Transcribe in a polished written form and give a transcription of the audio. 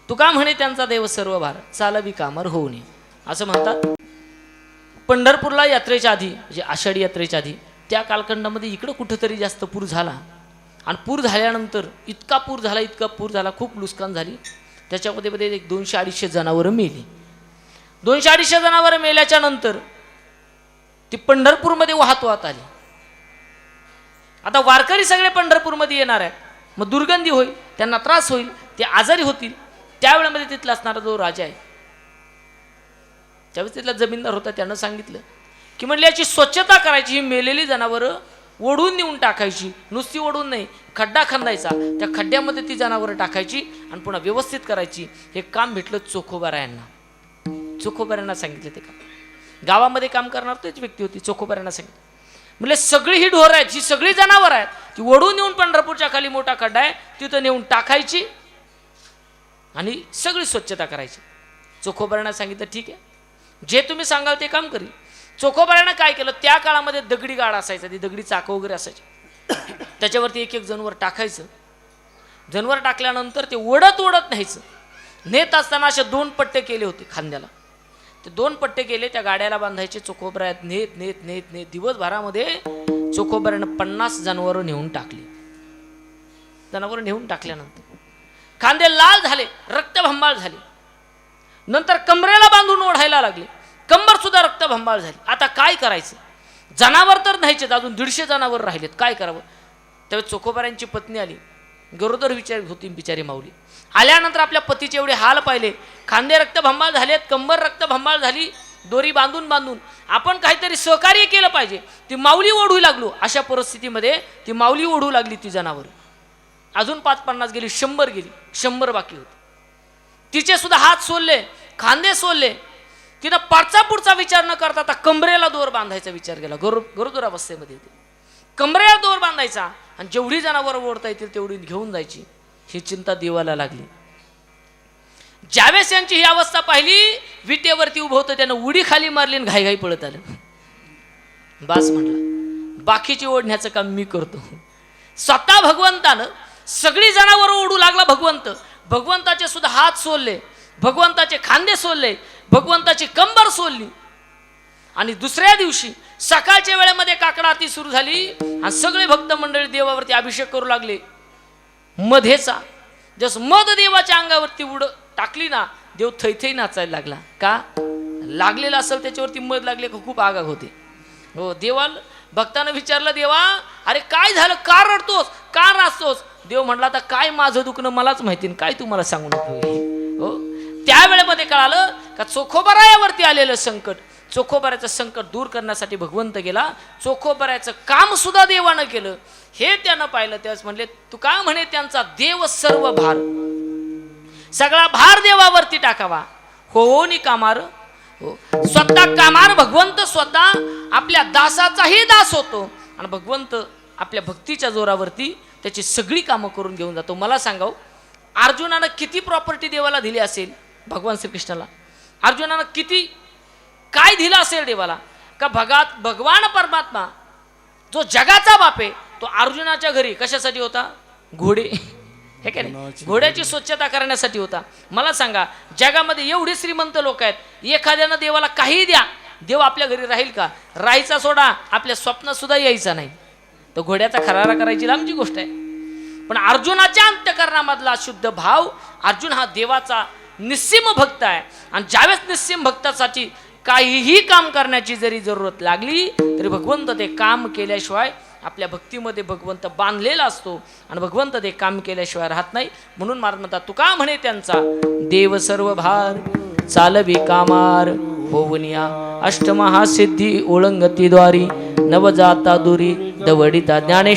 तुका म्हणे त्यांचा देव सर्व भार चालवी कामार होऊ नये असं म्हणतात. पंढरपूरला यात्रेच्या आधी म्हणजे आषाढी यात्रेच्या आधी त्या कालखंडामध्ये इकडं कुठंतरी जास्त पूर झाला आणि पूर झाल्यानंतर इतका पूर झाला खूप नुकसान झाली. त्याच्यामध्ये एक 200-250 जनावरं मेली. 200-250 जनावरं मेल्याच्या नंतर ती पंढरपूरमध्ये वाहत आली. आता वारकरी सगळे पंढरपूरमध्ये येणार आहेत, मग दुर्गंधी होईल, त्यांना त्रास होईल, ते आजारी होतील. त्यावेळेमध्ये तिथला असणारा जो राजा आहे, त्यावेळेस तिथला जमीनदार होता, त्यानं सांगितलं की म्हणले याची स्वच्छता करायची, ही मेलेली जनावरं ओढून नेऊन टाकायची, नुसती ओढून नाही, खड्डा खंदायचा, त्या खड्ड्यामध्ये ती जनावरं टाकायची आणि पुन्हा व्यवस्थित करायची. हे काम भेटलं चोखोबारायांना. चोखोबारायांना सांगितलं ते काम. गावामध्ये काम करणार तोच व्यक्ती होती. चोखोबारायांना सांगितलं म्हणजे सगळी ही ढोर आहेत, ही सगळी जनावर आहेत, ती ओढून नेऊन पंढरपूरच्या खाली मोठा खड्डा आहे तिथं नेऊन टाकायची आणि सगळी स्वच्छता करायची. चोखोबारायांना सांगितलं ठीक आहे, जे तुम्ही सांगाल ते काम करील. चोखोबारानं काय केलं, त्या काळामध्ये दगडी गाडा असायचा, ती दगडी चाकं वगैरे असायची, त्याच्यावरती एक जनावर टाकायचं. जनावर टाकल्यानंतर ते ओढत न्यायचं. नेत असताना असे 2 पट्टे केले होते खांद्याला, ते 2 पट्टे केले, त्या गाड्याला बांधायचे. चोखोबारात नेत दिवसभरामध्ये चोखोबारानं 50 जनावरं नेऊन टाकली. जनावरं नेऊन टाकल्यानंतर खांदे लाल झाले, रक्तभंबाळ झाले. नंतर कमरेला बांधून ओढायला लागले, कंबर सुद्धा रक्तभंबाळ झाली. आता काय करायचं, जनावर तर न्यायचेत, अजून 150 जनावर राहिलेत, काय करावं. त्यावेळेस चोखोबारांची पत्नी आली, गरोदर विचार होती बिचारी माऊली. आल्यानंतर आपल्या पतीचे एवढे हाल पाहिले, खांदे रक्तभंबाळ झालेत, कंबर रक्तभंबाळ झाली, दोरी बांधून आपण काहीतरी सहकार्य केलं पाहिजे. ती माऊली ओढू लागलो. अशा परिस्थितीमध्ये ती माऊली ओढू लागली ती जनावर. अजून 5-50 गेली, 100 गेली, 100 बाकी होती. तिचे सुद्धा हात सोलले, खांदे सोलले. तिनं पुढचा विचार न करता आता कमरेला दोर बांधायचा विचार केला. गरोदर अवस्थेमध्ये होती, कमरेला दोर बांधायचा आणि जेवढी जनावरं ओढता येतील तेवढी घेऊन जायची. ही चिंता देवाला लागली. ज्यावेळेस यांची ही अवस्था पाहिली, विटेवरती उभं होतं, त्यानं उडी खाली मारली आणि घाई पळत आलं. बास म्हणला, बाकीची ओढण्याचं काम मी करतो. स्वतः भगवंतानं सगळी जनावरं ओढू लागला. भगवंताचे सुद्धा हात सोलले, भगवंताचे खांदे सोलले, भगवंताची कंबर सोलली. आणि दुसऱ्या दिवशी सकाळच्या वेळेमध्ये काकडा आरती सुरू झाली आणि सगळे भक्त मंडळी देवावरती अभिषेक करू लागले. मधेचा जस मध देवाच्या अंगावरती टाकली ना, देव थैथै नाचायला लागला. का लागलेला असेल त्याच्यावरती मध लागले का खूप आगाग होते. हो, देवाला भक्तानं विचारलं, देवा अरे काय झालं, का रडतोस, का नाचतोस. देव म्हटला, आता काय माझं दुखणं मलाच माहिती, काय तुम्हाला सांगू नको. हो, त्यावेळेमध्ये कळालं का चोखोबारायावरती आलेलं संकट, चोखोबाराचं संकट दूर करण्यासाठी भगवंत गेला. चोखोबाराचं काम सुद्धा देवानं केलं, हे त्यानं पाहिलं. त्यावेळेस म्हणले, तू का म्हणे त्यांचा देव सर्व भार, सगळा भार देवावरती टाकावा. हो नि कामार. हो, स्वतः कामार भगवंत स्वतः आपल्या दासाचाही दास होतो आणि भगवंत आपल्या भक्तीच्या जोरावरती त्याची सगळी कामं करून घेऊन जातो. मला सांगाव, अर्जुनानं किती प्रॉपर्टी देवाला दिली असेल, भगवान श्रीकृष्णाला अर्जुनानं किती काय दिलं असेल देवाला, का भगवान परमात्मा जो जगाचा बाप आहे तो अर्जुनाच्या घरी कशासाठी होता, घोडे हे काय नाही, घोड्याची स्वच्छता करण्यासाठी होता. मला सांगा, जगामध्ये एवढे श्रीमंत लोक आहेत, एखाद्यानं देवाला काही द्या, देव आपल्या घरी राहील का, राहायचा सोडा, आपल्या स्वप्नात सुद्धा यायचा नाही. तर घोड्याचा खरारा करायची लांबची गोष्ट आहे. पण अर्जुनाच्या अंतःकरणामधला शुद्ध भाव, अर्जुन हा देवाचा निस्सीम भक्त आहे. आणि ज्यावेळेस निस्सीम भक्तासाठी काहीही काम करण्याची जरी जरूरत लागली तरी भगवंत ते काम केल्याशिवाय, आपल्या भक्तीमध्ये भगवंत बांधलेला असतो आणि भगवंत ते काम केल्याशिवाय राहत नाही. म्हणून महाराज म्हणतात, तुका म्हणे त्यांचा देव सर्व भार चालवी कामार होवनिया अष्टमहासिद्धी ओळंगती द्वारी नवजाता दुरी दवडिता ज्ञानेश